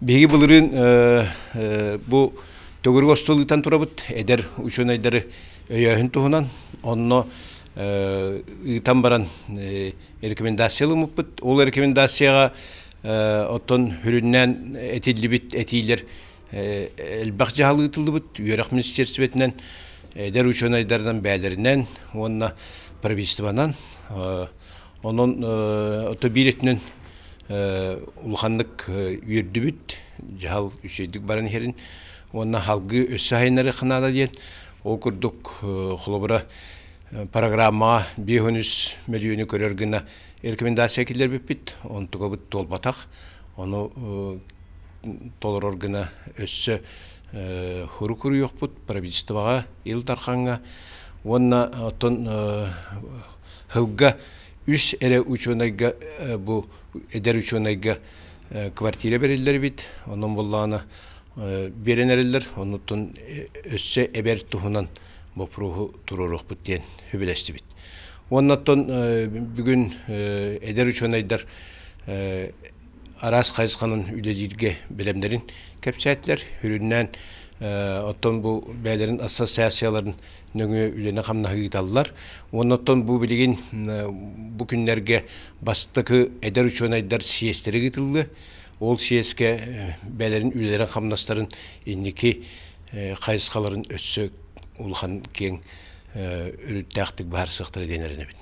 Беги булырын бу төгөргө остолуйтан турабыт эдер учунайдары өйөһүн туһунан онно ытан баран рекомендациялы муппут. Ол рекомендацияга оттон хүрүннән этиллибит этилер элбак жаалыытылыбыт үйрөк министерстветинен эдер учунайдардан бәлеринен онна правительствонан онон отобилетинен улханнык үйрдүбүт жал үшөйдүк баран херин онна халгы өссө хайнары ханада диен ол курдук холобура программа 500 миллионы көрөргүнө рекомендация килер биппит онтуга бут толбатак ону толороргуна өссө хурукуру йокпут правительствага ил тарханга онна отон хылга үс эре учунайга бу эдер учунайга квартира берилер бит онун буллана беренерлер онутун өссө эбер тухунан бопруху турурук бут ден хүбелешти бит оннаттон бүгүн эдер учунайдар арас кайсыканын үлелирге билемдерин кепсәтләр хүрүннән оттон бу бәлерин ассоциацияларын нөңө үлене камна хыгыталлар. Оннотон бу билигин бу күннәргә бастыкы эдер учунайдар съездтери гытылды. Ол съездке бәлерин үлелерин камнастарын инники кайсыкаларын өссө улхан кең үрүттәктик бар сыктыры денерне бит.